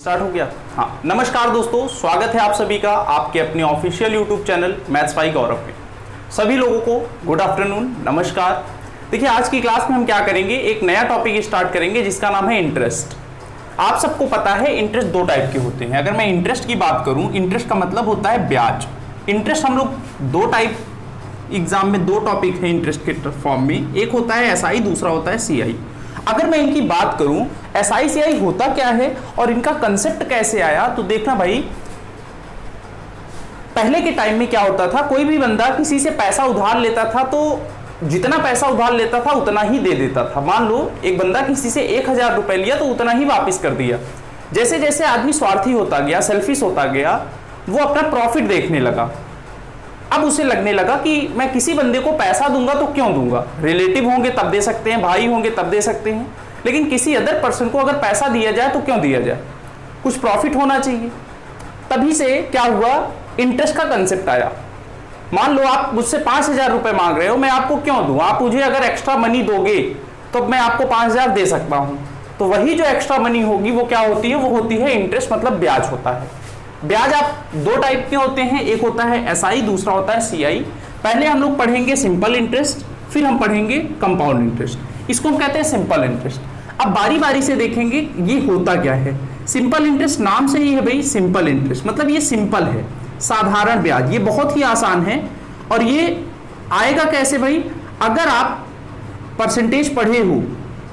Start हो गया। हाँ, नमस्कार दोस्तों, स्वागत है आप सभी का आपके अपने official YouTube channel maths by Gaurav में। सभी लोगों को गुड आफ्टरनून, नमस्कार। देखिए, आज की क्लास में हम क्या करेंगे, एक नया टॉपिक स्टार्ट करेंगे जिसका नाम है इंटरेस्ट। आप सबको पता है इंटरेस्ट दो टाइप के होते हैं। अगर मैं इंटरेस्ट की बात करूं, इंटरेस्ट का मतलब होता है ब्याज। इंटरेस्ट हम लोग दो टाइप, एग्जाम में दो टॉपिक है इंटरेस्ट के फॉर्म में, एक होता है एसआई, दूसरा होता है सीआई। अगर मैं इनकी बात करूं, एसआई सीआई होता क्या है और इनका कंसेप्ट कैसे आया, तो देखना भाई, पहले के टाइम में क्या होता था, कोई भी बंदा किसी से पैसा उधार लेता था तो जितना पैसा उधार लेता था उतना ही दे देता था। मान लो एक बंदा किसी से 1000 रुपए लिया तो उतना ही वापस कर दिया। जैसे जैसे आदमी स्वार्थी होता गया, सेल्फिश होता गया, वो अपना प्रॉफिट देखने लगा। अब उसे लगने लगा कि मैं किसी बंदे को पैसा दूंगा तो क्यों दूंगा, रिलेटिव होंगे तब दे सकते हैं, भाई होंगे तब दे सकते हैं, लेकिन किसी अदर पर्सन को अगर पैसा दिया जाए तो क्यों दिया जाए, कुछ प्रॉफिट होना चाहिए। तभी से क्या हुआ, इंटरेस्ट का कंसेप्ट आया। मान लो आप मुझसे 5000 रुपए मांग रहे हो, मैं आपको क्यों दूं, आप मुझे अगर एक्स्ट्रा मनी दोगे तो मैं आपको 5000 दे सकता हूं। तो वही जो एक्स्ट्रा मनी होगी वो क्या होती है, वो होती है इंटरेस्ट, मतलब ब्याज होता है। ब्याज आप दो टाइप के होते हैं, एक होता है एसआई, दूसरा होता है सीआई। पहले हम लोग पढ़ेंगे सिंपल इंटरेस्ट, फिर हम पढ़ेंगे कंपाउंड इंटरेस्ट। इसको हम कहते हैं सिंपल इंटरेस्ट। अब बारी बारी से देखेंगे ये होता क्या है। सिंपल इंटरेस्ट नाम से ही है भाई, सिंपल इंटरेस्ट मतलब ये सिंपल है, साधारण ब्याज, ये बहुत ही आसान है। और ये आएगा कैसे भाई, अगर आप परसेंटेज पढ़े हो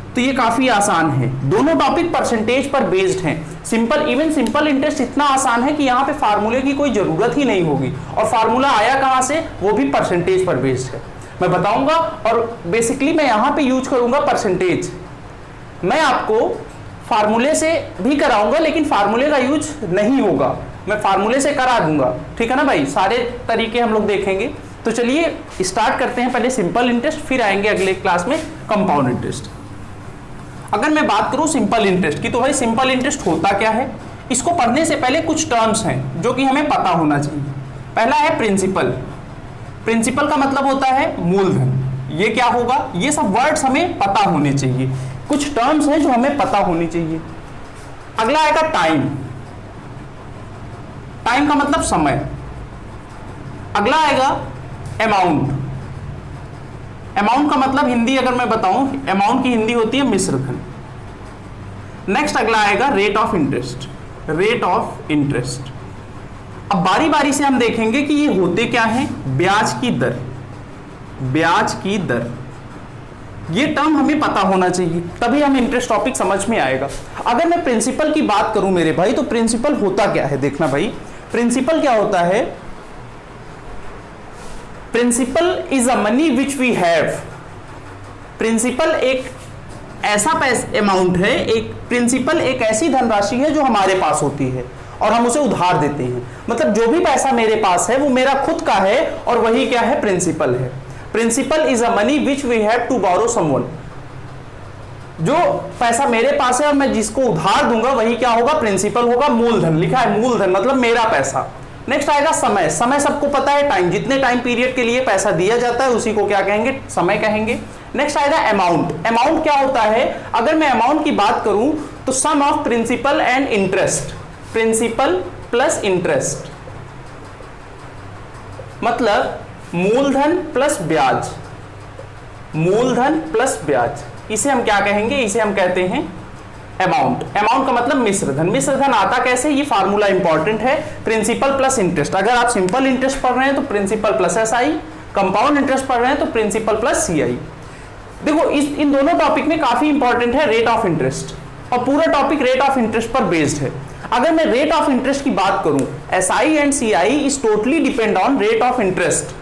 तो ये काफी आसान है। दोनों टॉपिक परसेंटेज पर बेस्ड हैं। इवन सिंपल इंटरेस्ट इतना आसान है कि यहाँ पे फार्मूले की कोई जरूरत ही नहीं होगी। और फार्मूला आया कहाँ से, वो भी परसेंटेज पर बेस्ड है, मैं बताऊंगा। और बेसिकली मैं यहाँ पे यूज करूंगा परसेंटेज। मैं आपको फार्मूले से भी कराऊंगा, लेकिन फार्मूले का यूज नहीं होगा, मैं फार्मूले से करा दूंगा, ठीक है ना भाई। सारे तरीके हम लोग देखेंगे। तो चलिए स्टार्ट करते हैं, पहले सिंपल इंटरेस्ट, फिर आएंगे अगले क्लास में कंपाउंड इंटरेस्ट। अगर मैं बात करूं सिंपल इंटरेस्ट की, तो भाई सिंपल इंटरेस्ट होता क्या है, इसको पढ़ने से पहले कुछ टर्म्स हैं जो कि हमें पता होना चाहिए। पहला है प्रिंसिपल। प्रिंसिपल का मतलब होता है मूलधन। ये क्या होगा, ये सब वर्ड्स हमें पता होने चाहिए, कुछ टर्म्स हैं जो हमें पता होनी चाहिए। अगला आएगा टाइम। टाइम का मतलब समय। अगला आएगा अमाउंट। अमाउंट का मतलब हिंदी अगर मैं बताऊं, अमाउंट की हिंदी होती है मिश्रधन। नेक्स्ट अगला आएगा rate of interest. Rate of interest. अब बारी बारी से हम देखेंगे कि ये होते क्या हैं, ब्याज की दर। ब्याज की दर, ये टर्म हमें पता होना चाहिए, तभी हम इंटरेस्ट टॉपिक समझ में आएगा। अगर मैं प्रिंसिपल की बात करूं मेरे भाई, तो प्रिंसिपल होता क्या है, देखना भाई, प्रिंसिपल क्या होता है। Principal is a money which we have. Principal एक ऐसा अमाउंट है, एक प्रिंसिपल एक ऐसी धनराशि है जो हमारे पास होती है और हम उसे उधार देते हैं। मतलब जो भी पैसा मेरे पास है वो मेरा खुद का है, और वही क्या है, प्रिंसिपल है। Principal is a money which we have to borrow someone. जो पैसा मेरे पास है और मैं जिसको उधार दूंगा वही क्या होगा, प्रिंसिपल होगा। मूलधन लिखा है, मूलधन मतलब मेरा पैसा। नेक्स्ट आएगा समय। समय सबको पता है, टाइम, जितने टाइम पीरियड के लिए पैसा दिया जाता है उसी को क्या कहेंगे, समय कहेंगे। नेक्स्ट आएगा अमाउंट। अमाउंट क्या होता है, अगर मैं अमाउंट की बात करूं तो sum of principal and interest. Principal plus interest मतलब मूलधन प्लस ब्याज। मूलधन प्लस ब्याज, इसे हम क्या कहेंगे, इसे हम कहते हैं अमाउंट। अमाउंट का मतलब मिश्रधन। मिश्रधन आता कैसे, ये फार्मूला इंपॉर्टेंट है, प्रिंसिपल प्लस इंटरेस्ट। अगर आप सिंपल इंटरेस्ट पढ़ रहे हैं तो principal plus SI, compound interest पढ़ रहे हैं तो प्रिंसिपल प्लस सीआई। देखो इन दोनों टॉपिक में काफी इंपॉर्टेंट है रेट ऑफ इंटरेस्ट, और पूरा टॉपिक रेट ऑफ इंटरेस्ट पर बेस्ड है। अगर मैं रेट ऑफ इंटरेस्ट की बात करूं, SI and CI is totally depend on rate of interest.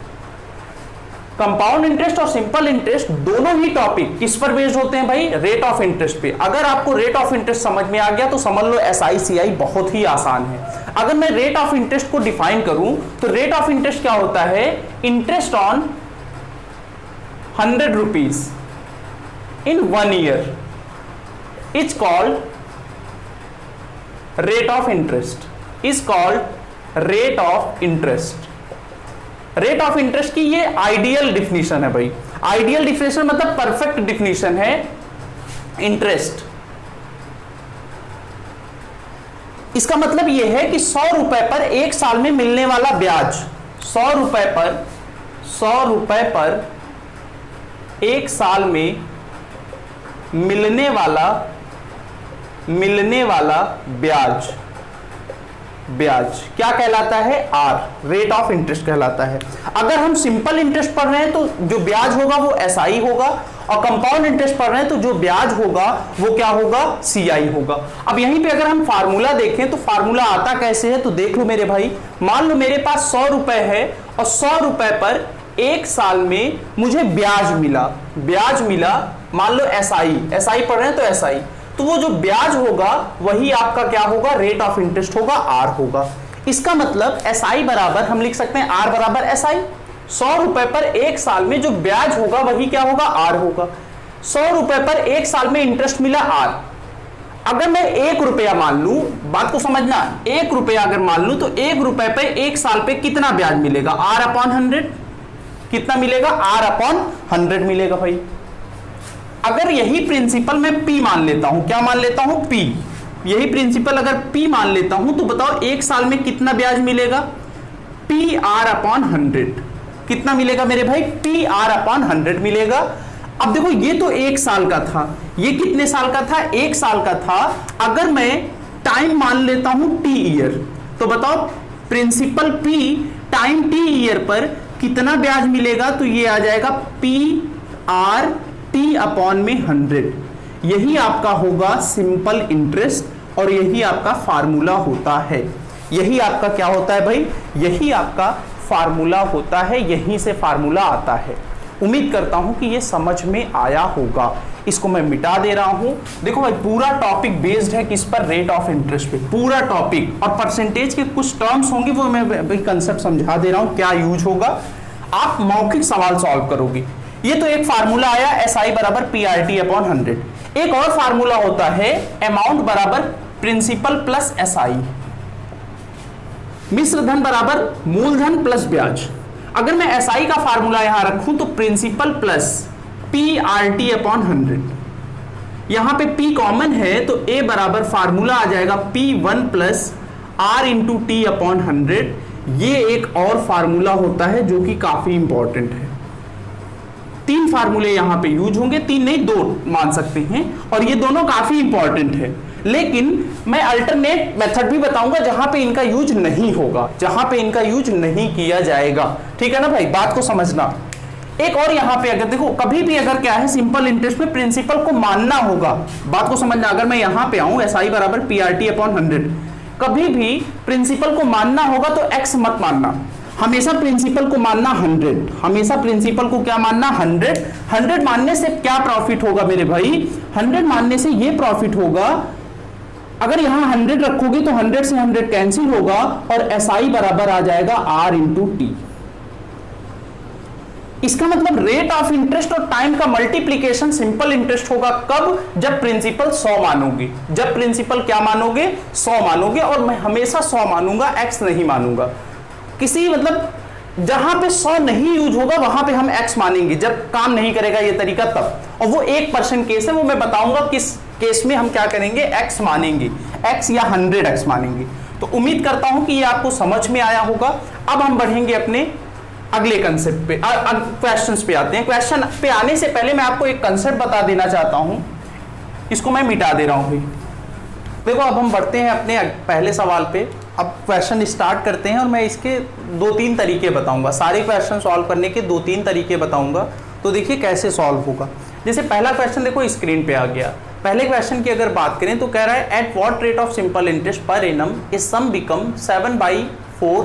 Compound interest और सिंपल इंटरेस्ट दोनों ही टॉपिक किस पर बेस्ड होते हैं भाई, रेट ऑफ इंटरेस्ट पे। अगर आपको रेट ऑफ इंटरेस्ट समझ में आ गया तो समझ लो एसआई सीआई बहुत ही आसान है। अगर मैं रेट ऑफ इंटरेस्ट को डिफाइन करूं तो रेट ऑफ इंटरेस्ट क्या होता है, interest on 100 rupees in 1 year is called rate of interest, is called rate of interest. Rate of interest की ये आइडियल डिफिनीशन है भाई। आइडियल डिफिनीशन मतलब परफेक्ट डिफिनीशन है इंटरेस्ट। इसका मतलब यह है कि 100 रुपए पर एक साल में मिलने वाला ब्याज, 100 रुपए पर एक साल में मिलने वाला ब्याज क्या कहलाता है? आर, रेट ऑफ इंटरेस्ट कहलाता है। अगर हम सिंपल इंटरेस्ट पढ़ रहे हैं तो जो ब्याज होगा वो एसआई होगा, और कंपाउंड इंटरेस्ट पढ़ रहे हैं तो जो ब्याज होगा वो क्या होगा? सीआई होगा। अब यहीं पे अगर हम फार्मूला देखें तो फार्मूला आता कैसे है तो देख लो मेरे भाई। मान लो मेरे पास 100 रुपए है और 100 रुपए पर एक साल में मुझे ब्याज मिला, मान लो एसआई पढ़ रहे हैं तो एसआई, तो वो जो ब्याज होगा वही आपका क्या होगा? रेट ऑफ इंटरेस्ट होगा, आर होगा। इसका मतलब एसआई बराबर हम लिख सकते हैं आर बराबर एसआई। 100 रुपए पर एक साल में जो ब्याज होगा वही क्या होगा? आर होगा। 100 रुपए पर एक साल में इंटरेस्ट मिला आर। अगर मैं 1 रुपया मान लूं, बात को समझना, 1 रुपया अगर मान लूं तो 1 रुपए पे एक साल पे कितना ब्याज मिलेगा? R upon 100। कितना मिलेगा? आर अपॉन 100 मिलेगा भाई। अगर यही प्रिंसिपल मैं P मान लेता हूं, क्या मान लेता हूं? P। यही प्रिंसिपल अगर P मान लेता हूं तो बताओ एक साल में कितना ब्याज मिलेगा? P R upon 100। कितना मिलेगा मेरे भाई? P R अपॉन 100 मिलेगा। अब देखो ये तो एक साल का था, ये कितने साल का था? एक साल का था। अगर मैं टाइम मान लेता हूं T ईयर, तो बताओ principal P time T year पर कितना ब्याज मिलेगा? तो ये आ जाएगा P R T अपॉन में 100। यही आपका होगा सिंपल इंटरेस्ट और यही आपका फार्मूला होता है। यही आपका क्या होता है भाई? यही आपका फार्मूला होता है, यहीं से फार्मूला आता है। उम्मीद करता हूं कि ये समझ में आया होगा। इसको मैं मिटा दे रहा हूं। देखो भाई पूरा टॉपिक बेस्ड है किस पर? रेट ऑफ इंटरेस्ट पे, पूरा टॉपिक। और परसेंटेज के कुछ टर्म्स होंगे वो मैं कंसेप्ट समझा दे रहा हूं, क्या यूज होगा। आप मौखिक सवाल सॉल्व करोगे। ये तो एक फार्मूला आया एसआई बराबर पीआरटी अपॉन 100। एक और फार्मूला होता है अमाउंट बराबर प्रिंसिपल प्लस एसआई, मिश्र धन बराबर मूलधन प्लस ब्याज। अगर मैं एसआई का फार्मूला यहां रखूं तो प्रिंसिपल प्लस पीआरटी अपॉन 100। यहां पे P कॉमन है तो A बराबर फार्मूला आ जाएगा P1 plus R into T upon 100। ये एक और फार्मूला होता है जो कि काफी इंपॉर्टेंट है। 3 फार्मूले यहां पे यूज होंगे, 3 नहीं 2 मान सकते हैं, और ये दोनों काफी इंपॉर्टेंट है। लेकिन मैं अल्टरनेट मेथड भी बताऊंगा जहां पे इनका यूज नहीं होगा, जहां पे इनका यूज नहीं किया जाएगा। ठीक है ना भाई, बात को समझना। एक और यहां पे अगर देखो, कभी भी अगर क्या है सिंपल इंटरेस्ट में प्रिंसिपल को मानना होगा। बात को समझना, अगर मैं यहां पे आऊं एसआई बराबर पीआरटी अपॉन 100, कभी भी प्रिंसिपल को मानना होगा तो एक्स मत मानना, हमेशा प्रिंसिपल को मानना 100। हमेशा प्रिंसिपल को क्या मानना? 100। 100 मानने से क्या प्रॉफिट होगा मेरे भाई? 100 मानने से ये प्रॉफिट होगा, अगर यहां 100 रखोगे तो 100 से 100 कैंसिल होगा और एसआई बराबर आ जाएगा आर इंटू टी। इसका मतलब रेट ऑफ इंटरेस्ट और टाइम का मल्टीप्लीकेशन सिंपल इंटरेस्ट होगा। कब? जब प्रिंसिपल 100 मानोगे। जब प्रिंसिपल क्या मानोगे? 100 मानोगे। और मैं हमेशा 100 मानूंगा, एक्स नहीं मानूंगा। किसी मतलब जहां पे 100 नहीं यूज होगा वहां पे हम x मानेंगे, जब काम नहीं करेगा ये तरीका तब। और वो 1% केस है, वो मैं बताऊंगा किस केस में हम क्या करेंगे, x मानेंगे, x या 100x मानेंगे। तो उम्मीद करता हूं कि ये आपको समझ में आया होगा। अब हम बढ़ेंगे अपने अगले कंसेप्ट पे, क्वेश्चंस पे आते हैं। क्वेश्चन पे आने से पहले मैं आपको एक कंसेप्ट बता देना चाहता हूं, इसको मैं मिटा दे रहा हूं भाई। देखो अब हम बढ़ते हैं अपने पहले सवाल पे। अब क्वेश्चन स्टार्ट करते हैं और मैं इसके 2-3 तरीके बताऊंगा। सारे क्वेश्चन सॉल्व करने के 2-3 तरीके बताऊंगा, तो देखिए कैसे सॉल्व होगा। जैसे पहला क्वेश्चन देखो स्क्रीन पे आ गया। पहले क्वेश्चन की अगर बात करें तो कह रहा है at what rate of simple interest per annum is sum become 7/4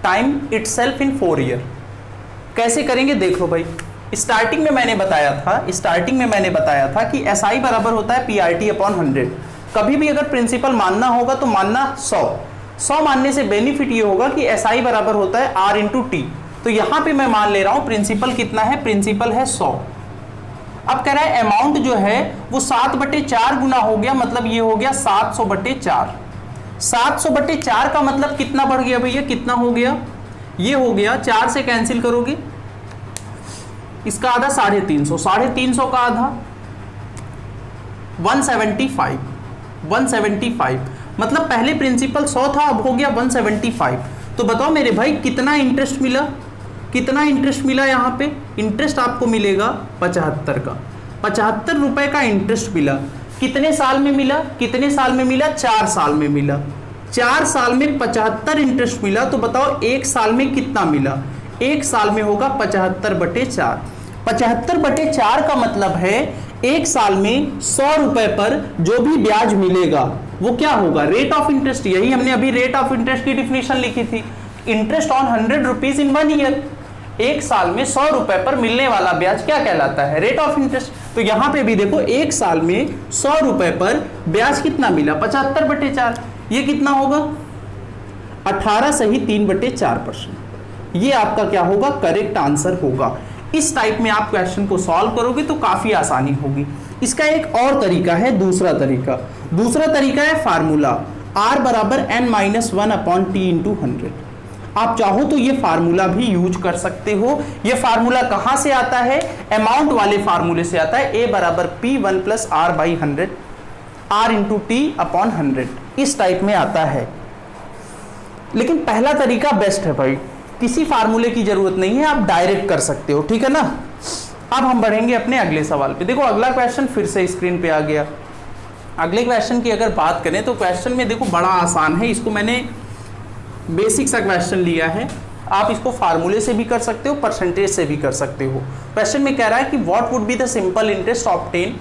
time itself in 4 year. कैसे करेंगे देख लो भाई। स्टार्टिंग में मैंने बताया था कि एसआई बराबर होता है पीआरटी अपॉन 100। कभी भी अगर प्रिंसिपल मानना होगा तो मानना 100 मानने से बेनिफिट ये होगा कि एसआई बराबर होता है आर इंटू टी। तो यहां पे मैं मान ले रहा हूं प्रिंसिपल कितना है, प्रिंसिपल है 100। अब कह रहा है अमाउंट जो है वो 7/4 गुना हो गया, मतलब ये हो गया 700/4। 700/4 का मतलब कितना बढ़ गया भैया, कितना हो गया, ये हो गया 4 से कैंसिल करोगे, इसका आधा 350, 350 का आधा 175 मतलब पहले प्रिंसिपल 100 था, अब हो गया 175। तो बताओ मेरे भाई कितना इंटरेस्ट मिला, कितना इंटरेस्ट मिला? यहाँ पे इंटरेस्ट आपको मिलेगा 75 का, 75 रुपए का इंटरेस्ट मिला। कितने साल में मिला, कितने साल में मिला? 4 साल में मिला। 4 साल में 75 इंटरेस्ट मिला, तो बताओ एक साल में कितना मिला? एक साल में होगा 75/4। 75/4 का मतलब है एक साल में 100 रुपए पर जो भी ब्याज मिलेगा वो क्या होगा? Rate of interest. यही हमने अभी रेट ऑफ इंटरेस्ट की डिफिनेशन लिखी थी, interest on 100 rupees in 1 year. एक साल में 100 रुपए पर मिलने वाला ब्याज क्या कहलाता है? Rate of interest. तो यहां पे भी देखो एक साल में 100 रुपए पर ब्याज कितना मिला? 75/4। ये कितना होगा? 18 सही 3/4%। ये आपका क्या होगा? करेक्ट आंसर होगा। इस टाइप में आप क्वेश्चन को सॉल्व करोगे तो काफी आसानी होगी। इसका एक और तरीका है, दूसरा तरीका है फार्मूला R बराबर n-1/t × 100। आप चाहो तो ये फार्मूला भी यूज कर सकते हो। ये फार्मूला कहां से आता है? अमाउंट वाले फार्मूले से आता है। A बराबर P1 + R/100, R × T/100, इस टाइप में आता है। लेकिन पहला तरीका बेस्ट है भाई, किसी फार्मूले की जरूरत नहीं है, आप डायरेक्ट कर सकते हो, ठीक है ना। अब हम बढ़ेंगे अपने अगले सवाल पे। देखो अगला क्वेश्चन फिर से स्क्रीन पे आ गया। अगले क्वेश्चन की अगर बात करें तो क्वेश्चन में देखो बड़ा आसान है, इसको मैंने बेसिक सा क्वेश्चन लिया है। आप इसको फार्मूले से भी कर सकते हो, परसेंटेज से भी कर सकते हो। क्वेश्चन में कह रहा है कि what would be the simple interest obtain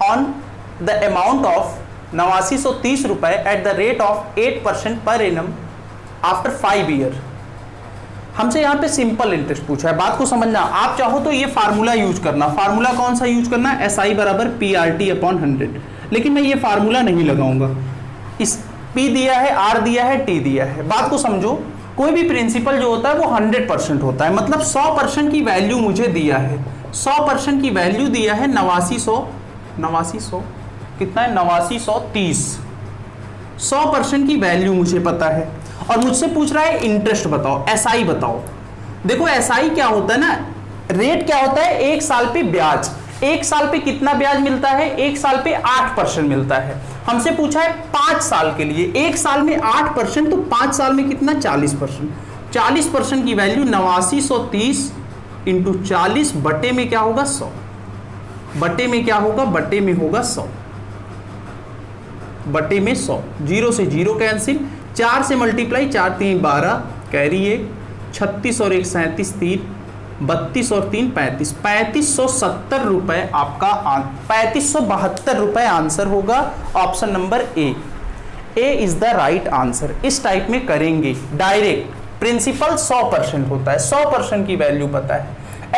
on the amount of 8930 रुपए at the rate of 8% per annum after 5 year. हमसे यहाँ पे सिंपल इंटरेस्ट पूछा है। बात को समझना, आप चाहो तो ये फार्मूला यूज करना। फार्मूला कौन सा यूज करना है? SI बराबर PRT/100। लेकिन मैं ये फार्मूला नहीं लगाऊंगा। इस P दिया है, R दिया है, T दिया है। बात को समझो, कोई भी प्रिंसिपल जो होता है वो 100% होता है। मतलब 100% की वैल्यू मुझे दिया है, 100% की वैल्यू दिया है 8900 कितना है? 8930। 100% की वैल्यू मुझे पता है और मुझसे पूछ रहा है इंटरेस्ट बताओ, SI बताओ। देखो SI क्या होता है ना, रेट क्या होता है? एक साल पे ब्याज। एक साल पे कितना ब्याज मिलता है? एक साल पे 8% मिलता है। हमसे पूछा है 5 साल के लिए, एक साल में 8%, तो 5 साल में कितना? 40%। 40% की वैल्यू 8930 × 40 बटे में क्या होगा? 100। बटे में क्या होगा? बटे में होगा 100। बटे में 100, 0 से 0 कैंसिल, 4 से मल्टीप्लाई, 4 3 12, कैरी 1, 36 और 1 37, 3 32 और 3 35, 3570 रुपए आपका 3572 रुपए आंसर होगा। Option number A is the right answer. इस टाइप में करेंगे डायरेक्ट। प्रिंसिपल 100% होता है, 100% की वैल्यू पता है।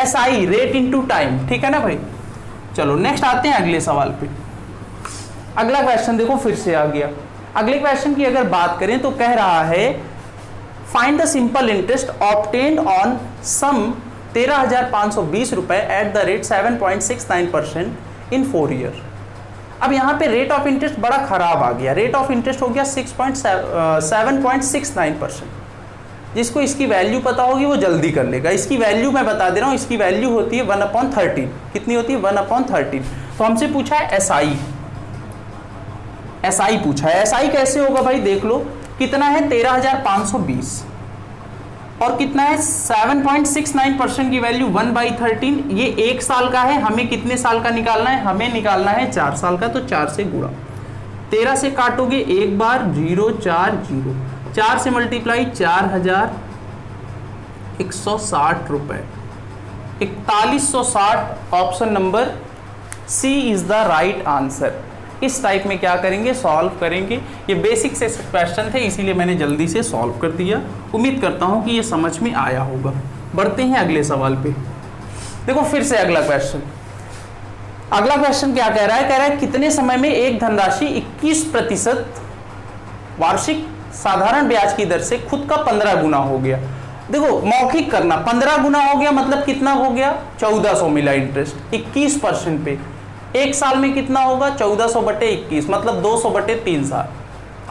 SI रेट इनटू टाइम, ठीक है ना भाई। चलो नेक्स्ट आते हैं अगले सवाल पे। अगला क्वेश्चन देखो फिर से आ गया। अगले क्वेश्चन की अगर बात करें तो कह रहा है find the simple interest obtained on sum 13,520 रुपए at the rate 7.69% in 4 year. अब यहाँ पे रेट ऑफ इंटरेस्ट बड़ा खराब आ गया। रेट ऑफ इंटरेस्ट हो गया 7.69%। जिसको इसकी वैल्यू पता होगी वो जल्दी कर लेगा। इसकी वैल्यू मैं बता दे रहा हूँ, इसकी वैल्यू होती है 1/13। कितनी होती है? 1/13। तो हमसे पूछा है SI पूछा है। SI कैसे होगा भाई? देख लो कितना है? 13,520 और कितना है? 7.69% की वैल्यू 1/13। ये 1 साल का है, हमें कितने साल का निकालना है? हमें निकालना है 4 साल का। तो 4 से गुणा, 13 से काटोगे एक बार, 0 4 0, 4 से मल्टीप्लाई, 4160 रुपए, 4160। Option number C is the right answer. इस टाइप में क्या करेंगे? सॉल्व करेंगे। ये बेसिक से क्वेश्चन थे, इसीलिए मैंने जल्दी से सॉल्व कर दिया। उम्मीद करता हूं कि ये समझ में आया होगा। बढ़ते हैं अगले सवाल पे। देखो फिर से अगला क्वेश्चन। अगला क्वेश्चन क्या कह रहा है? कह रहा है कितने समय में एक धनराशि 21% वार्षिक साधारण ब्याज की दर से खुद का 15 गुना हो गया। देखो मौखिक करना, 15 गुना हो गया मतलब कितना हो गया? 1400 मिला इंटरेस्ट 21% पे। एक साल में कितना होगा? 1400/21 मतलब 200/3 साल।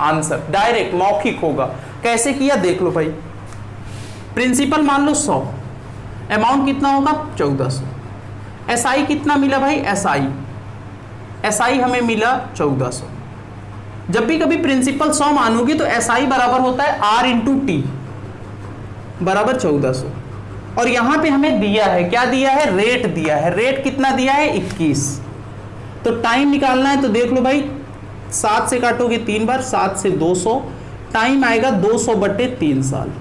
आंसर डायरेक्ट मौखिक होगा। कैसे किया देख लो भाई। प्रिंसिपल मान लो 100, अमाउंट कितना होगा? 1400। SI कितना मिला भाई? SI हमें मिला 1400। जब भी कभी प्रिंसिपल 100 मानोगे तो SI बराबर होता है R इंटू टी बराबर 1400। और यहां पे हमें दिया है, क्या दिया है, रेट दिया है। रेट कितना दिया है, 21। तो टाइम निकालना है तो देख लो भाई, 7 से काटोगे 3 बार, 7 से 200, टाइम आएगा 200/3 साल।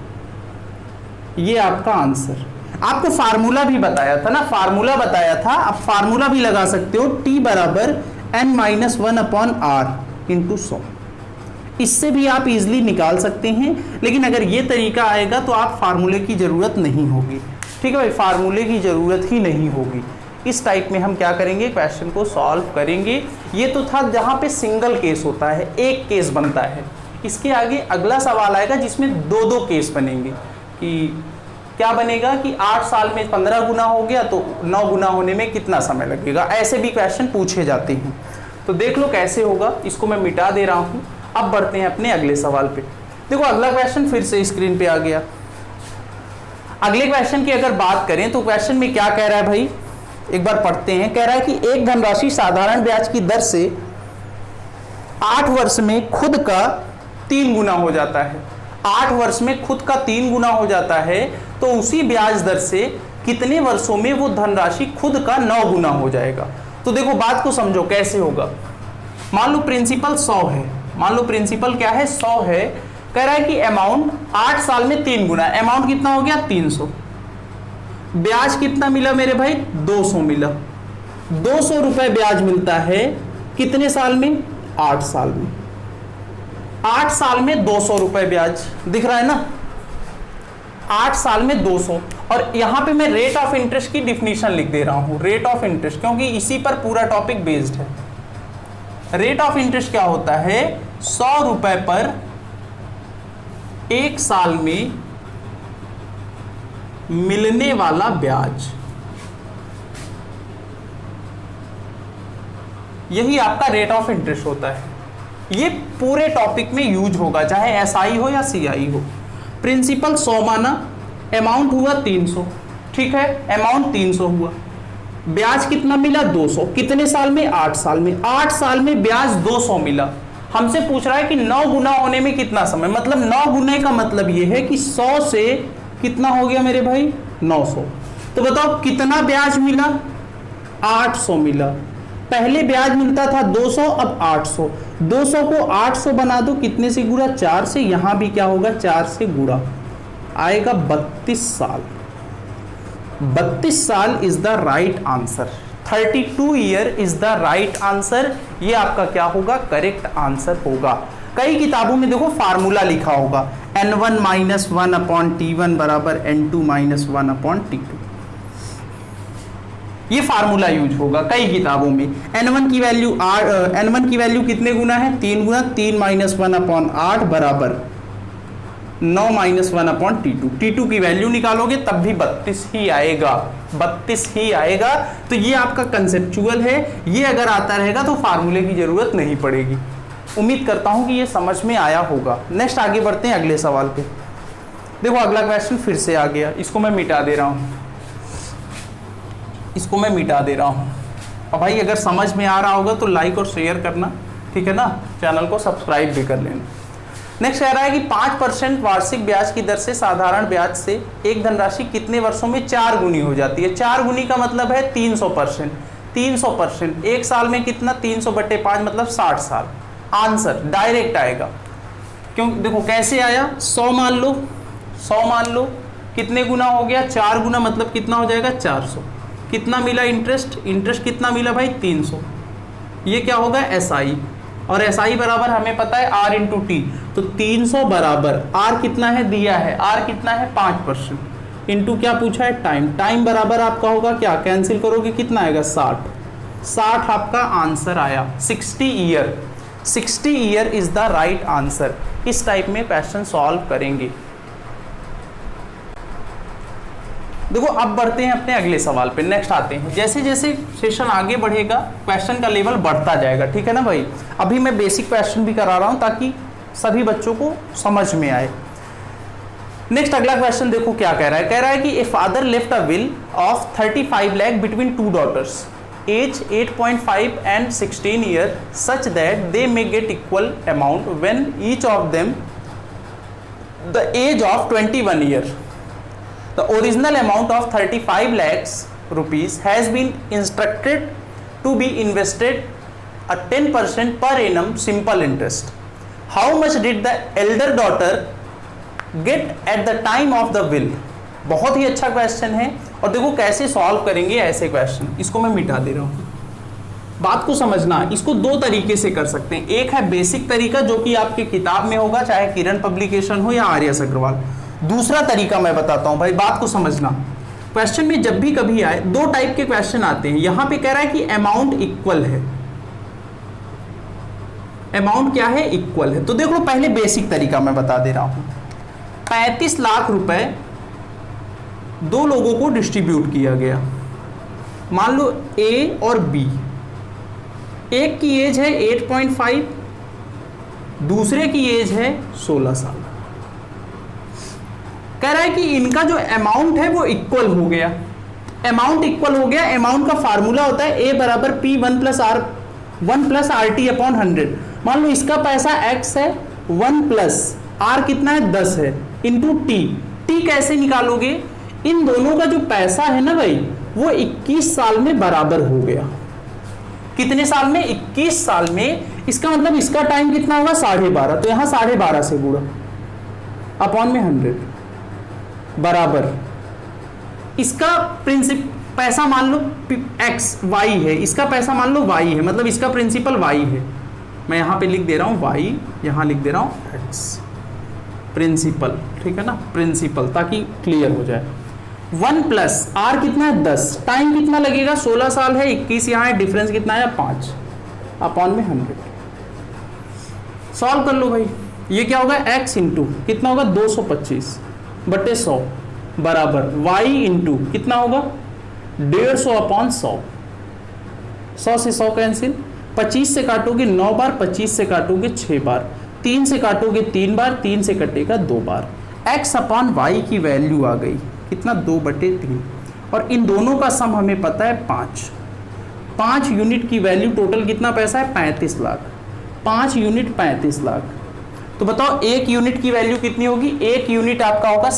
ये आपका आंसर। आपको फार्मूला भी बताया था ना, फार्मूला बताया था, आप फार्मूला भी लगा सकते हो, T बराबर n-1/r इंटू 100। इससे भी आप इजीली निकाल सकते हैं, लेकिन अगर ये तरीका आएगा तो आप फार्मूले की जरूरत नहीं होगी। ठीक है भाई, फार्मूले की जरूरत ही नहीं होगी। इस टाइप में हम क्या करेंगे, क्वेश्चन को सॉल्व करेंगे। ये तो था जहां पे सिंगल केस होता है, एक केस बनता है। इसके आगे अगला सवाल आएगा जिसमें 2-2 केस बनेंगे। कि क्या बनेगा कि 8 साल में 15 गुना हो गया तो 9 गुना होने में कितना समय लगेगा। ऐसे भी क्वेश्चन पूछे जाते हैं। तो देख लो कैसे होगा। इसको मैं मिटा दे रहा हूं। अब बढ़ते हैं अपने अगले सवाल पे। देखो अगला क्वेश्चन फिर से स्क्रीन पे आ गया। अगले क्वेश्चन की अगर बात करें तो क्वेश्चन में क्या कह रहा है भाई, एक बार पढ़ते हैं। कह रहा है कि एक धनराशि साधारण ब्याज की दर से 8 वर्ष में खुद का 3 गुना हो जाता है। 8 वर्ष में खुद का 3 गुना हो जाता है, तो उसी ब्याज दर से कितने वर्षों में वो धनराशि खुद का 9 गुना हो जाएगा। तो देखो बात को समझो कैसे होगा। मान लो प्रिंसिपल 100 है, मान लो प्रिंसिपल क्या है, 100 है। कह रहा है कि अमाउंट 8 साल में 3 गुना, अमाउंट कितना हो गया, 300। ब्याज कितना मिला मेरे भाई, 200 मिला। 200 रुपए ब्याज मिलता है कितने साल में, 8 साल में। 8 साल में 200 रुपए ब्याज दिख रहा है ना, 8 साल में 200। और यहां पे मैं रेट ऑफ इंटरेस्ट की डिफिनीशन लिख दे रहा हूं, रेट ऑफ इंटरेस्ट, क्योंकि इसी पर पूरा टॉपिक बेस्ड है। रेट ऑफ इंटरेस्ट क्या होता है, 100 रुपए पर 1 साल में मिलने वाला ब्याज, यही आपका रेट ऑफ इंटरेस्ट होता है। ये पूरे टॉपिक में यूज होगा, चाहे एसआई हो या सीआई हो। प्रिंसिपल 100 माना, अमाउंट हुआ 300, ठीक है, अमाउंट 300 हुआ। ब्याज कितना मिला, 200। कितने साल में, 8 साल में। 8 साल में ब्याज 200 मिला। हमसे पूछ रहा है कि 9 गुना होने में कितना समय, मतलब 9 गुने का मतलब यह है कि 100 से कितना हो गया मेरे भाई, 900। तो बताओ कितना ब्याज मिला, 800 मिला। पहले ब्याज मिलता था 200, अब 800। 200 को 800 बना दो, कितने से गुणा, 4 से। यहां भी क्या होगा, 4 से गुणा, आएगा 32 साल। 32 साल is the right answer. 32 year is the right answer. ये आपका क्या होगा, करेक्ट आंसर होगा। कई किताबों में देखो फार्मूला लिखा होगा, n1 - 1/t1 बराबर n2 - 1/t2। ये फार्मूला यूज होगा कई किताबों में। n1 की वैल्यू कितने गुना है, 3 गुना। 3 - 1/8 बराबर 9 - 1/t2। t2 की वैल्यू निकालोगे तब भी 32 ही आएगा, 32 ही आएगा। तो ये आपका कंसेप्चुअल है। ये अगर आता रहेगा तो फार्मूले की जरूरत नहीं पड़ेगी। उम्मीद करता हूं कि ये समझ में आया होगा। नेक्स्ट आगे बढ़ते हैं अगले सवाल पे। देखो अगला क्वेश्चन फिर से आ गया। इसको मैं मिटा दे रहा हूं, इसको मैं मिटा दे रहा हूं। और भाई अगर समझ में आ रहा होगा तो लाइक और शेयर करना, ठीक है ना, चैनल को सब्सक्राइब भी कर लेना। नेक्स्ट कह रहा है कि 5% वार्षिक ब्याज की दर से साधारण ब्याज से एक धनराशि कितने वर्षों में 4 गुनी हो जाती है। 4 गुनी का मतलब है 300%। 300% 1 साल में कितना, 300/5 मतलब 60 साल। आंसर डायरेक्ट आएगा। क्यों, देखो कैसे आया, 100 मान लो, 100 मान लो, कितने गुना हो गया, 4 गुना, मतलब कितना हो जाएगा, 400। कितना मिला इंटरेस्ट, इंटरेस्ट कितना मिला भाई, 300। ये क्या होगा, एसआई। और एसआई बराबर हमें पता है R इंटू टी। तो 300 बराबर R कितना है, दिया है, R कितना है, 5%। इंटू क्या पूछा है, टाइम। टाइम बराबर आपका होगा क्या, कैंसिल करोगे कितना आएगा, 60। 60 आपका आंसर आया। 60 year, 60 year is the right answer. इस टाइप में क्वेश्चन सॉल्व करेंगे। देखो अब बढ़ते हैं अपने अगले सवाल पे। नेक्स्ट आते हैं, जैसे जैसे सेशन आगे बढ़ेगा क्वेश्चन का लेवल बढ़ता जाएगा, ठीक है ना भाई। अभी मैं बेसिक क्वेश्चन भी करा रहा हूं ताकि सभी बच्चों को समझ में आए। नेक्स्ट अगला क्वेश्चन देखो क्या कह रहा है। कह रहा है कि a father left a will of 35 lakh between 2 daughters. Age 8.5 and 16 year such that they may get equal amount when each of them the age of 21 year. The original amount of 35 lakhs rupees has been instructed to be invested at 10% per annum simple interest. How much did the elder daughter get at the time of the will? बहुत ही अच्छा question है और देखो कैसे solve करेंगे ऐसे question. इसको मैं मिटा दे रहा हूँ। बात को समझना, इसको दो तरीके से कर सकते हैं। एक है बेसिक तरीका जो कि आपकी किताब में होगा, चाहे किरण पब्लिकेशन हो या आर्यस अग्रवाल। दूसरा तरीका मैं बताता हूं भाई, बात को समझना। क्वेश्चन में जब भी कभी आए, दो टाइप के क्वेश्चन आते हैं। यहां पे कह रहा है कि अमाउंट इक्वल है, अमाउंट क्या है, इक्वल है। तो देख लो पहले बेसिक तरीका मैं बता दे रहा हूं। 35 लाख रुपए दो लोगों को डिस्ट्रीब्यूट किया गया, मान लो ए और बी। एक की एज है 8.5, दूसरे की एज है 16 साल। कह रहा है कि इनका जो अमाउंट है वो इक्वल हो गया। अमाउंट इक्वल हो गया, अमाउंट का फार्मूला होता है ए बराबर P 1 plus R T upon 100। मान लो इसका पैसा x है, 1 प्लस आर कितना है 10 है, इंटू टी। टी कैसे निकालोगे, इन दोनों का जो पैसा है ना भाई वो 21 साल में बराबर हो गया। कितने साल में, 21 साल में। इसका मतलब इसका टाइम कितना होगा 12.5, तो यहां 12.5 से गुणा अपॉन में 100 बराबर इसका प्रिंसिपल पैसा मान लो x y है, इसका पैसा मान लो y है, मतलब इसका प्रिंसिपल y है। मैं यहां पे लिख दे रहा हूं y, यहां लिख दे रहा हूं x प्रिंसिपल, ठीक है ना, प्रिंसिपल, ताकि क्लियर हो जाए। 1 प्लस आर कितना है 10, टाइम कितना लगेगा 16 साल है, 21 यहाँ है, डिफरेंस कितना है 5 अपॉन में 100। सॉल्व कर लो भाई। ये क्या होगा x इंटू कितना होगा 225 बटे 100 बराबर y इंटू कितना होगा 150 अपॉन 100। 100 से 100 कैंसिल, 25 से काटोगे 9 बार, 25 से काटोगे 6 बार, 3 से काटोगे 3 बार, 3 से कटेगा 2 बार। x अपॉन y की वैल्यू आ गई कितना 2/3, और इन दोनों का सम हमें पता है 5 यूनिट की वैल्यू टोटल कितना पैसा है 35 लाख। 5 यूनिट 35 लाख, तो बताओ 1 यूनिट की वैल्यू कितनी होगी, 1 यूनिट आपका होगा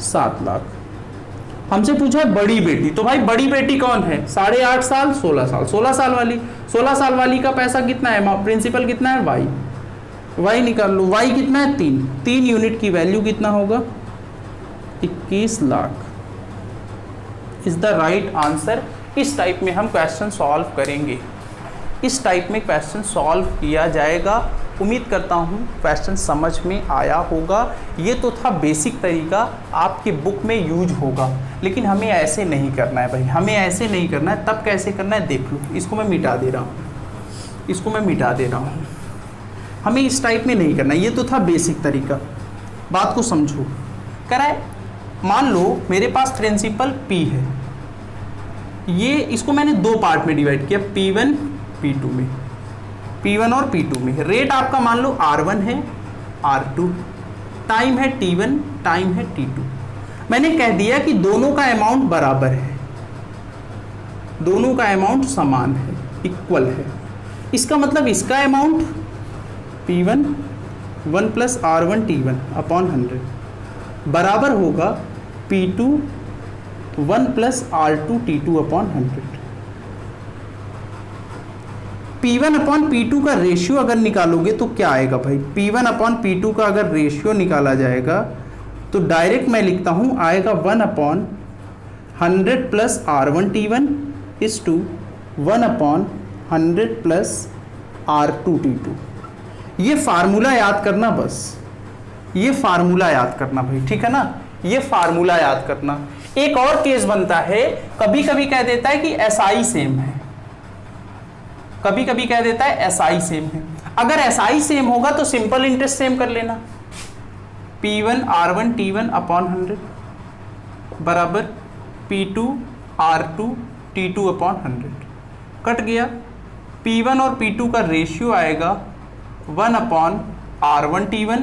7 लाख। हमसे पूछा है बड़ी बेटी, तो भाई बड़ी बेटी कौन है, 8.5 साल 16 साल, 16 साल वाली का पैसा कितना है, प्रिंसिपल कितना है y निकाल लो, y कितना है 3 यूनिट की वैल्यू कितना होगा 21 lakh is the right answer. इस टाइप में हम क्वेश्चन सॉल्व करेंगे, इस टाइप में क्वेश्चन सॉल्व किया जाएगा। उम्मीद करता हूँ क्वेश्चन समझ में आया होगा। ये तो था बेसिक तरीका, आपकी बुक में यूज होगा, लेकिन हमें ऐसे नहीं करना है भाई, हमें ऐसे नहीं करना है। तब कैसे करना है देख लो, इसको मैं मिटा दे रहा हूँ, हमें इस टाइप में नहीं करना। ये तो था बेसिक तरीका, बात को समझो। कह रहा है मान लो मेरे पास प्रिंसिपल P है, ये इसको मैंने दो पार्ट में डिवाइड किया, P1 P2 में, P1 और P2 में। रेट आपका मान लो R1 है, R2, टाइम है T1, टाइम है T2। मैंने कह दिया कि दोनों का अमाउंट बराबर है, दोनों का अमाउंट समान है, इक्वल है। इसका मतलब इसका amount P1 1 plus R1 T1 upon 100 बराबर होगा P2 1 plus R2 T2 upon 100। P1 upon P2 का रेशियो अगर निकालोगे तो क्या आएगा भाई, P1 अपॉन P2 का अगर रेशियो निकाला जाएगा तो डायरेक्ट मैं लिखता हूं, आएगा 1 upon 100 plus R1 T1 is to 1 upon 100 plus R2 T2। ये फार्मूला याद करना, बस ये फार्मूला याद करना भाई, ठीक है ना, ये फार्मूला याद करना। एक और केस बनता है, कभी कभी कह देता है कि SI सेम है, कभी कभी कह देता है SI सेम है। अगर SI सेम होगा तो सिंपल इंटरेस्ट सेम कर लेना, P1 R1 T1 अपॉन 100 बराबर P2 R2 T2 upon 100। Cut गया, P1 और P2 का रेशियो आएगा 1 upon R1 T1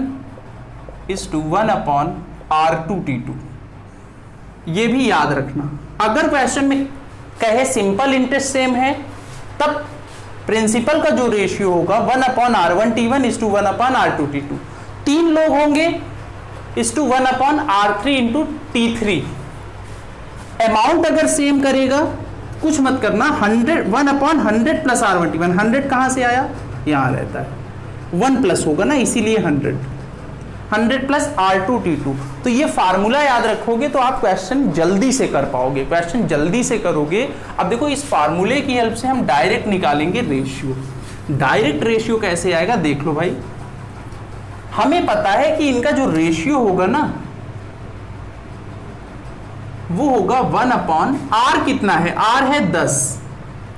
is to 1 upon R2 T2। ये भी याद रखना। अगर क्वेश्चन में कहे सिंपल इंटरेस्ट सेम है, तब प्रिंसिपल का जो रेशियो होगा 1/R1T1:1/R2T2, 3 लोग होंगे इस टू 1/R3 अमाउंट अगर सेम करेगा कुछ मत करना, 100 प्लस R1T1, 100 कहां से आया, यहां रहता है, 1 प्लस होगा ना, इसीलिए 100 प्लस R2T2। तो ये फार्मूला याद रखोगे तो आप क्वेश्चन जल्दी से कर पाओगे, क्वेश्चन जल्दी से करोगे। अब देखो इस फार्मूले की हेल्प से हम डायरेक्ट निकालेंगे रेशियो। डायरेक्ट रेशियो कैसे आएगा देख लो भाई, हमें पता है कि इनका जो रेशियो होगा ना वो होगा 1/R कितना है, R है 10,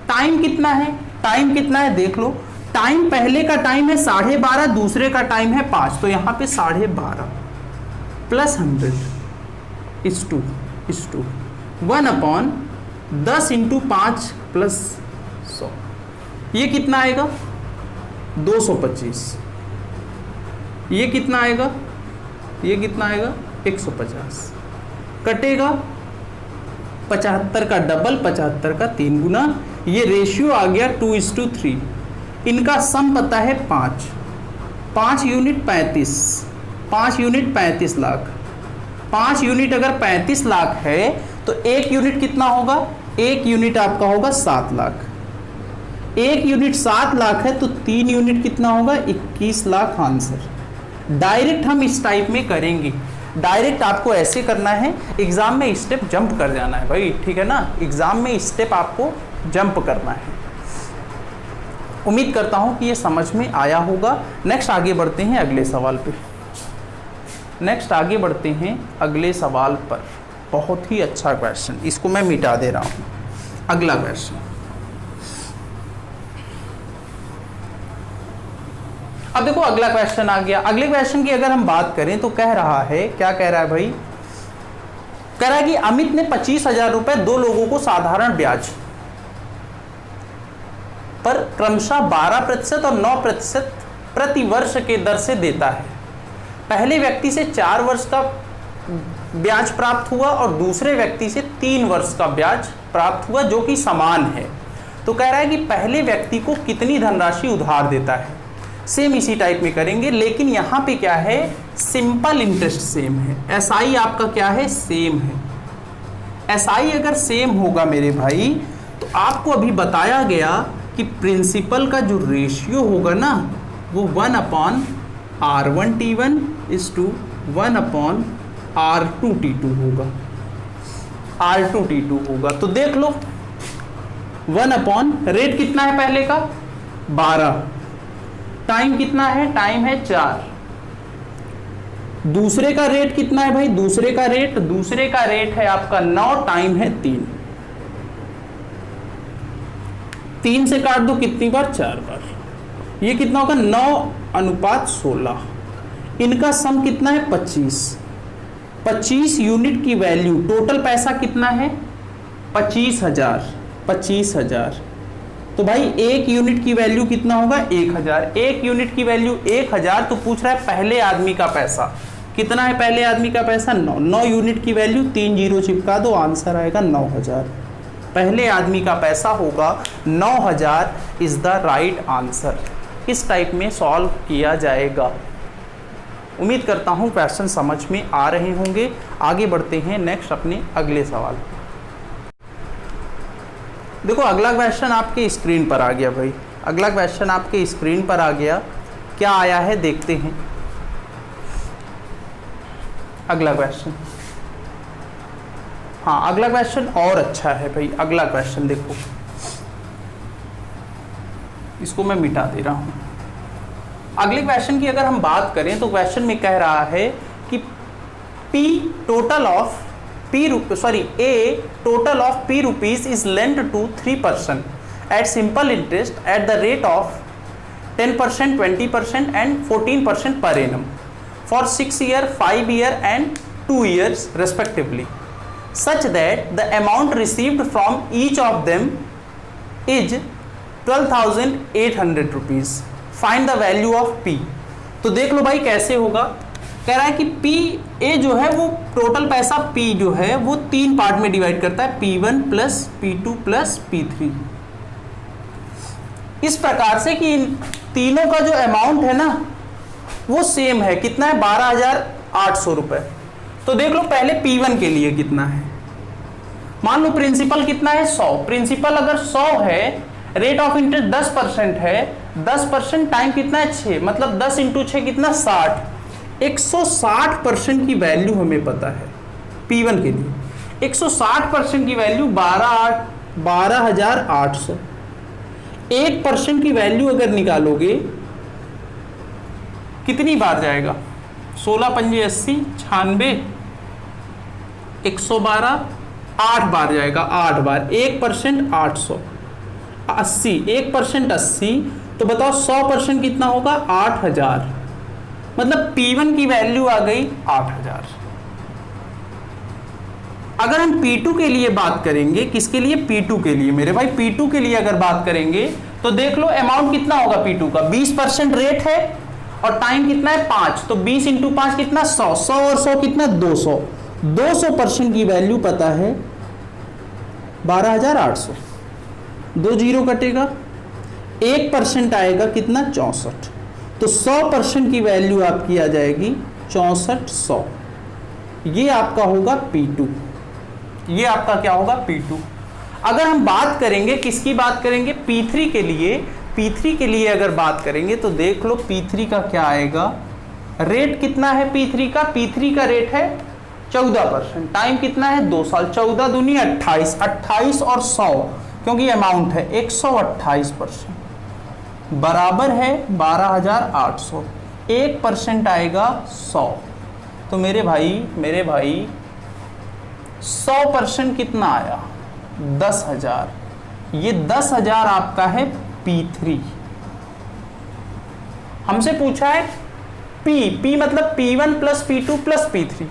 टाइम कितना है, टाइम कितना है देख लो, टाइम पहले का टाइम है 12:30, दूसरे का टाइम है 5, तो यहां पे 12:30 प्लस 100 इस टू 1/10 इंटू 5 प्लस 100, ये कितना आएगा 225, ये कितना आएगा, ये कितना आएगा 150, कटेगा 75 का डबल, 75 का 3 गुना, ये रेशियो आ गया 2:3। इनका सम पता है 5 यूनिट 35, 5 यूनिट 35 लाख, 5 यूनिट अगर 35 लाख है तो 1 यूनिट कितना होगा, 1 यूनिट आपका होगा 7 लाख, 1 यूनिट 7 लाख है तो 3 यूनिट कितना होगा 21 लाख आंसर। डायरेक्ट हम इस टाइप में करेंगे, डायरेक्ट आपको ऐसे करना है, एग्जाम में स्टेप जंप कर जाना है भाई, ठीक है ना, एग्जाम में स्टेप आपको जंप करना है। उम्मीद करता हूं कि ये समझ में आया होगा। नेक्स्ट आगे बढ़ते हैं अगले सवाल पे, नेक्स्ट आगे बढ़ते हैं अगले सवाल पर। बहुत ही अच्छा क्वेश्चन, इसको मैं मिटा दे रहा हूं। अगला क्वेश्चन, अब देखो अगला क्वेश्चन आ गया। अगले क्वेश्चन की अगर हम बात करें तो कह रहा है, क्या कह रहा है भाई, कह रहा है कि अमित ने 25,000 रुपए 2 लोगों को साधारण ब्याज पर क्रमशः 12% और 9% प्रति वर्ष के दर से देता है। पहले व्यक्ति से 4 वर्ष का ब्याज प्राप्त हुआ और दूसरे व्यक्ति से 3 वर्ष का ब्याज प्राप्त हुआ जो कि समान है। तो कह रहा है कि पहले व्यक्ति को कितनी धनराशि उधार देता है। सेम इसी टाइप में करेंगे, लेकिन यहां पे क्या है, सिंपल इंटरेस्ट सेम है, एसआई आपका क्या है, सेम है। एसआई अगर सेम होगा मेरे भाई तो आपको अभी बताया गया कि प्रिंसिपल का जो रेशियो होगा ना वो 1/R1T1 1/R2T2 होगा, R2T2 होगा। तो देख लो 1/ रेट कितना है पहले का 12, टाइम कितना है, टाइम है 4, दूसरे का रेट कितना है भाई, दूसरे का रेट है आपका 9, टाइम है 3, 3 से काट दो कितनी बार, 4 बार, ये कितना होगा 9:16। इनका सम कितना है 25 यूनिट की वैल्यू, टोटल पैसा कितना है 25,000। तो भाई 1 यूनिट की वैल्यू कितना होगा 1,000, 1 यूनिट की वैल्यू 1,000। तो पूछ रहा है पहले आदमी का पैसा कितना है, पहले आदमी का पैसा 9 यूनिट की वैल्यू 3 जीरो चिपका दो, आंसर आएगा 9,000। पहले आदमी का पैसा होगा 9,000 इज द राइट आंसर। इस टाइप में सॉल्व किया जाएगा। उम्मीद करता हूं क्वेश्चन समझ में आ रहे होंगे। आगे बढ़ते हैं नेक्स्ट अपने अगले सवाल। देखो अगला क्वेश्चन आपके स्क्रीन पर आ गया भाई, अगला क्वेश्चन आपके स्क्रीन पर आ गया। क्या आया है देखते हैं। अगला क्वेश्चन, हाँ अगला क्वेश्चन और अच्छा है भाई। अगला क्वेश्चन देखो, इसको मैं मिटा दे रहा हूं। अगले क्वेश्चन की अगर हम बात करें तो क्वेश्चन में कह रहा है कि A total of P rupees is lent to 3 person at simple interest at the rate of 10%, 20% and 14% per annum for 6 years, 5 years and 2 years respectively, such that the amount received from each of them is 12,800 rupees. Find the value of P. तो देख लो भाई कैसे होगा। कह रहा है कि P A जो है वो टोटल पैसा पी जो है वो 3 पार्ट में डिवाइड करता है, P1 plus P2 plus P3, इस प्रकार से कि इन तीनों का जो अमाउंट है ना वो सेम है। कितना है? 12,800 रुपए। तो देख लो पहले P1 के लिए कितना है। मान लो प्रिंसिपल कितना है? 100। प्रिंसिपल अगर 100 है, रेट ऑफ इंटरेस्ट 10% है, 10% टाइम कितना है? 6, मतलब 10 इंटू 6 कितना? 60। 160% की वैल्यू हमें पता है P1 के लिए। 160% की वैल्यू 12,800। 1% की वैल्यू अगर निकालोगे कितनी बार जाएगा? 16 पंजे 80, 96, 112, 8 बार जाएगा, 8 बार। 1% 800, 80, 1% 80, तो बताओ 100% कितना होगा? 8,000। मतलब P1 की वैल्यू आ गई 8,000। अगर हम P2 के लिए बात करेंगे, किसके लिए? P2 के लिए मेरे भाई। P2 के लिए अगर बात करेंगे तो देख लो अमाउंट कितना होगा P2 का? 20% रेट है और टाइम कितना है? 5, तो 20 इंटू 5 कितना? 100, 100 और 100 कितना? 200। 200% की वैल्यू पता है 12,800। 2 जीरो कटेगा, 1% आएगा कितना? 64। तो 100% की वैल्यू आपकी आ जाएगी 6400। ये आपका होगा P2। ये आपका क्या होगा? P2। अगर हम बात करेंगे, किसकी बात करेंगे? P3 के लिए। P3 के लिए अगर बात करेंगे तो देख लो P3 का क्या आएगा? रेट कितना है P3 का? P3 का रेट है 14%, टाइम कितना है? 2 साल। 14 दूनी 28, 28 और 100 क्योंकि अमाउंट है 128%, बराबर है 12,800। 1% आएगा 100। तो मेरे भाई 100% कितना आया? 10,000। ये 10,000 आपका है P3। हमसे पूछा है P मतलब P1 plus P2 plus P3।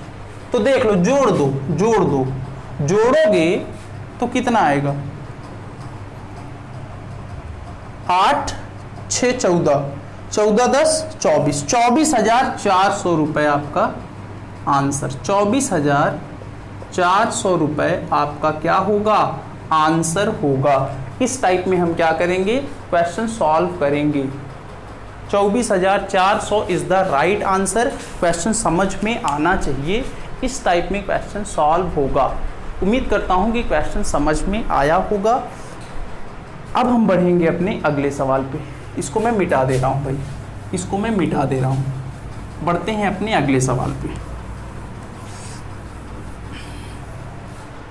तो देख लो, जोड़ दो। जोड़ोगे तो कितना आएगा? 8, 6, 14, 14, 10, 24, 24,400 रुपए आपका आंसर। 24,400 रुपए आपका क्या होगा? आंसर होगा। इस टाइप में हम क्या करेंगे? क्वेश्चन सॉल्व करेंगे। 24,400 is the right answer. Question समझ में आना चाहिए। इस टाइप में क्वेश्चन सॉल्व होगा। उम्मीद करता हूं कि क्वेश्चन समझ में आया होगा। अब हम बढ़ेंगे अपने अगले सवाल पे। इसको मैं मिटा दे रहा हूँ भाई, इसको मैं मिटा दे रहा हूँ। बढ़ते हैं अपने अगले सवाल पे।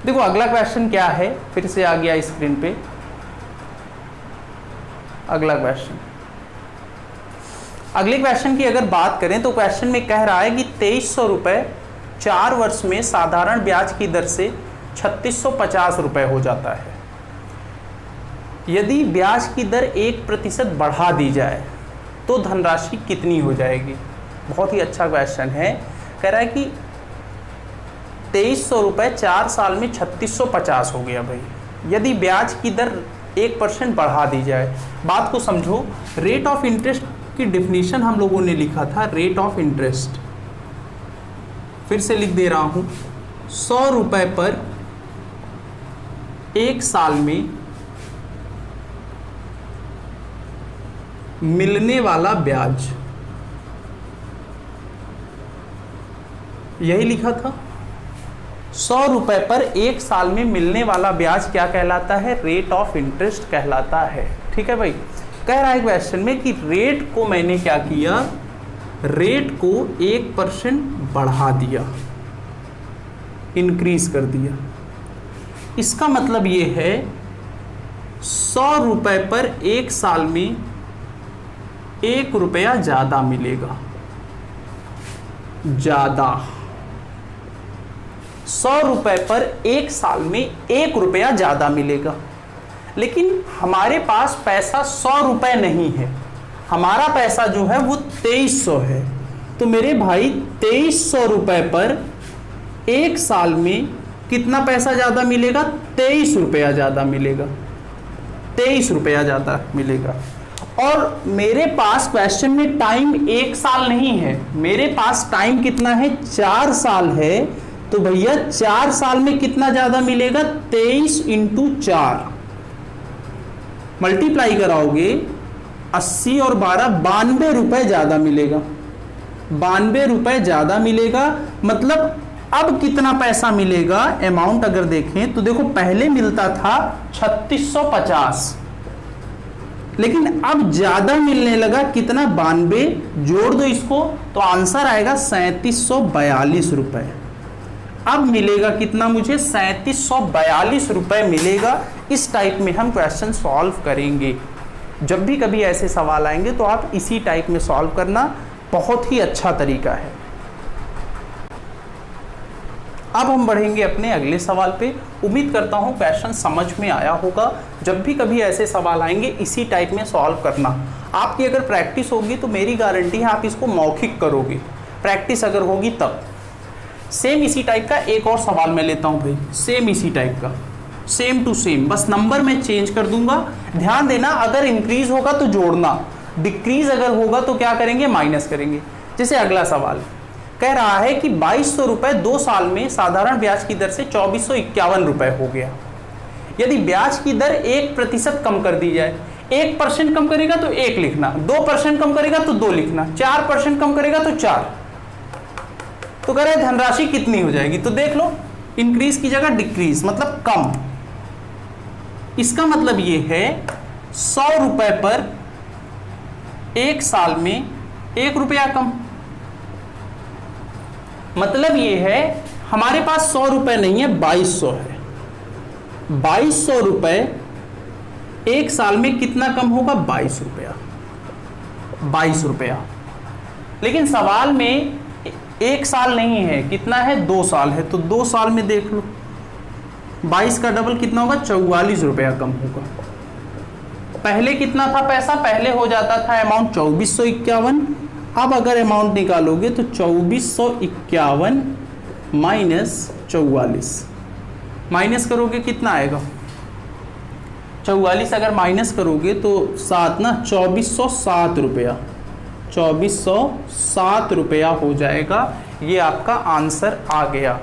देखो अगला क्वेश्चन क्या है, फिर से आ गया स्क्रीन पे अगला क्वेश्चन। अगले क्वेश्चन की अगर बात करें तो क्वेश्चन में कह रहा है कि 2300 रुपये 4 वर्ष में साधारण ब्याज की दर से 3650 रुपये हो जाता है। यदि ब्याज की दर 1% बढ़ा दी जाए तो धनराशि कितनी हो जाएगी? बहुत ही अच्छा क्वेश्चन है। कह रहा है कि 2300 रुपये 4 साल में 3650 हो गया भाई। यदि ब्याज की दर 1% बढ़ा दी जाए। बात को समझो। रेट ऑफ इंटरेस्ट की डिफिनीशन हम लोगों ने लिखा था, रेट ऑफ इंटरेस्ट। फिर से लिख दे रहा हूं, 100 रुपये पर 1 साल में मिलने वाला ब्याज, यही लिखा था। 100 रुपये पर 1 साल में मिलने वाला ब्याज क्या कहलाता है? रेट ऑफ इंटरेस्ट कहलाता है। ठीक है भाई। कह रहा है क्वेश्चन में कि रेट को मैंने क्या किया? रेट को 1% बढ़ा दिया, इंक्रीज कर दिया। इसका मतलब ये है 100 रुपये पर 1 साल में 1 रुपया ज्यादा मिलेगा। ज्यादा 100 रुपये पर 1 साल में 1 रुपया ज्यादा मिलेगा। लेकिन हमारे पास पैसा 100 रुपये नहीं है, हमारा पैसा जो है वो 2300 है। तो मेरे भाई 2300 रुपये पर 1 साल में कितना पैसा ज़्यादा मिलेगा? 23 रुपया ज़्यादा मिलेगा। 23 रुपया ज़्यादा मिलेगा। और मेरे पास क्वेश्चन में टाइम 1 साल नहीं है, मेरे पास टाइम कितना है 4 साल है। तो भैया 4 साल में कितना ज्यादा मिलेगा 23 इंटू 4 मल्टीप्लाई कराओगे 80 और 12 92 रुपए ज्यादा मिलेगा, 92 रुपए ज्यादा मिलेगा। मतलब अब कितना पैसा मिलेगा अमाउंट अगर देखें तो देखो पहले मिलता था 3650, लेकिन अब ज्यादा मिलने लगा कितना 92, जोड़ दो इसको तो आंसर आएगा 3742 रुपए। अब मिलेगा कितना मुझे 3742 रुपए मिलेगा। इस टाइप में हम क्वेश्चन सॉल्व करेंगे। जब भी कभी ऐसे सवाल आएंगे तो आप इसी टाइप में सॉल्व करना, बहुत ही अच्छा तरीका है। अब हम बढ़ेंगे अपने अगले सवाल पे। उम्मीद करता हूँ क्वेश्चन समझ में आया होगा। जब भी कभी ऐसे सवाल आएंगे इसी टाइप में सॉल्व करना। आपकी अगर प्रैक्टिस होगी तो मेरी गारंटी है आप इसको मौखिक करोगे, प्रैक्टिस अगर होगी तब। सेम इसी टाइप का एक और सवाल मैं लेता हूँ भाई, सेम इसी टाइप का, सेम टू सेम, बस नंबर मैं चेंज कर दूंगा। ध्यान देना, अगर इंक्रीज होगा तो जोड़ना, डिक्रीज अगर होगा तो क्या करेंगे माइनस करेंगे। जैसे अगला सवाल कह रहा है कि 2200 रुपए 2 साल में साधारण ब्याज की दर से 2451 रुपए हो गया। यदि ब्याज की दर 1% कम कर दी जाए, 1% कम करेगा तो 1 लिखना, 2% कम करेगा तो 2 लिखना, 4% कम करेगा तो 4। तो कह रहे धनराशि कितनी हो जाएगी, तो देख लो इंक्रीज की जगह डिक्रीज मतलब कम। इसका मतलब ये है 100 रुपए पर 1 साल में 1 रुपया कम। मतलब ये है हमारे पास 100 रुपए नहीं है 2200 है। 2200 रुपए 1 साल में कितना कम होगा 22 रुपया, 22 रुपया। लेकिन सवाल में 1 साल नहीं है, कितना है 2 साल है। तो 2 साल में देख लो 22 का डबल कितना होगा 44 रुपया कम होगा। पहले कितना था पैसा, पहले हो जाता था अमाउंट 2451। अब अगर अमाउंट निकालोगे तो 2451 माइनस 44, माइनस करोगे कितना आएगा 44 अगर माइनस करोगे तो 7 ना 2407 रुपया, 2407 रुपया हो जाएगा। ये आपका आंसर आ गया।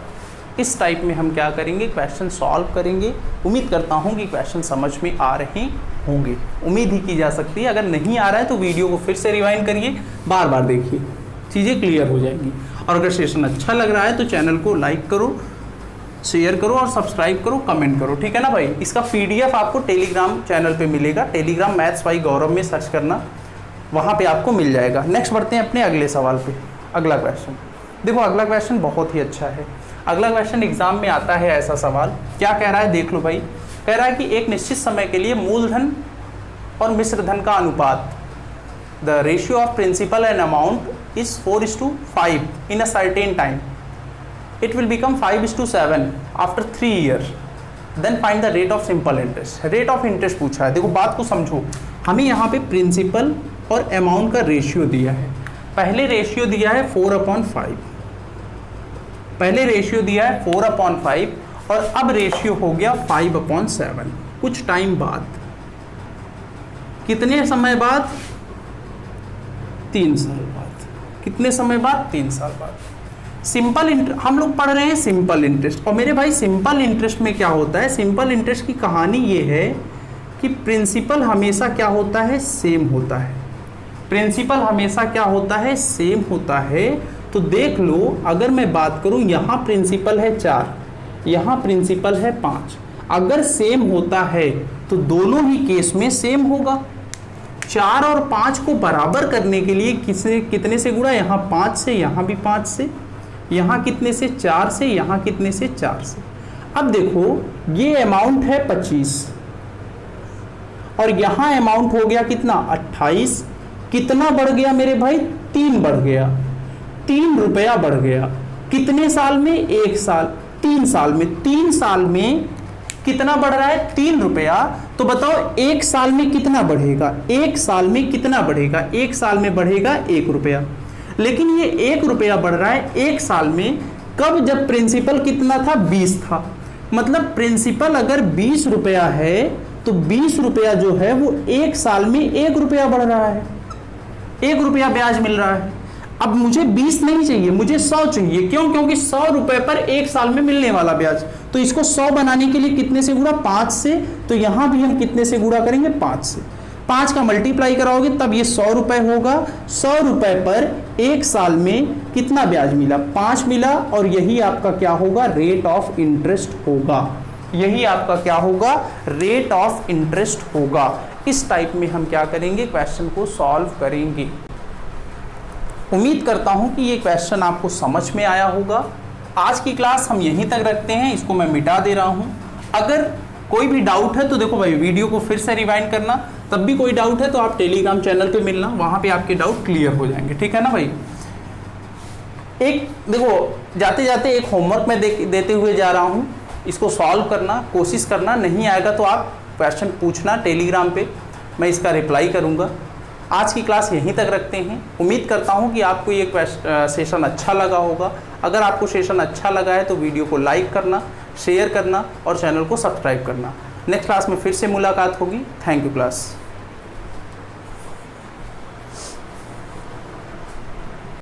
इस टाइप में हम क्या करेंगे क्वेश्चन सॉल्व करेंगे। उम्मीद करता हूँ कि क्वेश्चन समझ में आ रहे होंगे, उम्मीद ही की जा सकती है। अगर नहीं आ रहा है तो वीडियो को फिर से रिवाइंड करिए, बार बार देखिए, चीज़ें क्लियर हो जाएंगी। और अगर सेशन अच्छा लग रहा है तो चैनल को लाइक करो, शेयर करो और सब्सक्राइब करो, कमेंट करो, ठीक है ना भाई। इसका PDF आपको टेलीग्राम चैनल पे मिलेगा, टेलीग्राम मैथ्स बाय गौरव में सर्च करना, वहाँ पे आपको मिल जाएगा। नेक्स्ट बढ़ते हैं अपने अगले सवाल पे। अगला क्वेश्चन देखो, अगला क्वेश्चन बहुत ही अच्छा है। अगला क्वेश्चन एग्जाम में आता है ऐसा सवाल, क्या कह रहा है देख लो भाई। कह रहा है कि एक निश्चित समय के लिए मूलधन और मिश्र धन का अनुपात, the ratio of principal and amount is 4:5 in a certain time, it will become 5:7 after 3 year, then find the rate of simple interest. Rate of interest पूछा है। देखो बात को समझो, हमें यहाँ पे प्रिंसिपल और अमाउंट का रेशियो दिया है। पहले रेशियो दिया है 4/5, पहले रेशियो दिया है 4/5 और अब रेशियो हो गया 5/7 कुछ टाइम बाद। कितने समय बाद 3 साल बाद। कितने समय बाद 3 साल बाद। सिंपल इंटरेस्ट हम लोग पढ़ रहे हैं, सिंपल इंटरेस्ट। और मेरे भाई सिंपल इंटरेस्ट में क्या होता है, सिंपल इंटरेस्ट की कहानी ये है कि प्रिंसिपल हमेशा क्या होता है सेम होता है। प्रिंसिपल हमेशा क्या होता है सेम होता है। तो देख लो, अगर मैं बात करूं यहाँ प्रिंसिपल है 4, यहाँ प्रिंसिपल है 5, अगर सेम होता है तो दोनों ही केस में सेम होगा। 4 और 5 को बराबर करने के लिए कितने से गुणा, यहाँ 5 से, यहाँ भी 5 से, यहाँ कितने से 4 से, यहाँ कितने से 4 से। अब देखो ये अमाउंट है 25 और यहाँ अमाउंट हो गया कितना 28। कितना बढ़ गया मेरे भाई 3 बढ़ गया, 3 रुपया बढ़ गया। कितने साल में 1 साल, 3 साल में। 3 साल में कितना बढ़ रहा है 3 रुपया। तो बताओ 1 साल में कितना बढ़ेगा, 1 साल में कितना बढ़ेगा, 1 साल में बढ़ेगा 1 रुपया। लेकिन ये 1 रुपया बढ़ रहा है 1 साल में, कब, जब प्रिंसिपल कितना था 20 था। मतलब प्रिंसिपल अगर 20 रुपया है तो 20 रुपया जो है वो 1 साल में 1 रुपया बढ़ रहा है, 1 रुपया ब्याज मिल रहा है। अब मुझे 20 नहीं चाहिए, मुझे 100 चाहिए। क्यों? क्योंकि 100 रुपए पर 1 साल में मिलने वाला ब्याज। तो इसको 100 बनाने के लिए कितने से गुणा? 5 से। तो यहां भी हम कितने से गुणा करेंगे? 5 से। 5 का मल्टीप्लाई कराओगे तब ये 100 रुपए होगा। 100 रुपए पर 1 साल में कितना ब्याज मिला? 5 मिला। और यही आपका क्या होगा? रेट ऑफ इंटरेस्ट होगा। यही आपका क्या होगा? रेट ऑफ इंटरेस्ट होगा। इस टाइप में हम क्या करेंगे? क्वेश्चन को सॉल्व करेंगे। उम्मीद करता हूं कि ये क्वेश्चन आपको समझ में आया होगा। आज की क्लास हम यहीं तक रखते हैं, इसको मैं मिटा दे रहा हूं। अगर कोई भी डाउट है तो देखो भाई, वीडियो को फिर से रिवाइंड करना। तब भी कोई डाउट है तो आप टेलीग्राम चैनल पे मिलना, वहां पे आपके डाउट क्लियर हो जाएंगे। ठीक है ना भाई? एक देखो, जाते जाते एक होमवर्क मैं देते हुए जा रहा हूं, इसको सॉल्व करना, कोशिश करना। नहीं आएगा तो आप क्वेश्चन पूछना टेलीग्राम पे, मैं इसका रिप्लाई करूंगा। आज की क्लास यहीं तक रखते हैं। उम्मीद करता हूं कि आपको ये सेशन अच्छा लगा होगा। अगर आपको सेशन अच्छा लगा है तो वीडियो को लाइक करना, शेयर करना और चैनल को सब्सक्राइब करना। नेक्स्ट क्लास में फिर से मुलाकात होगी। Thank you class.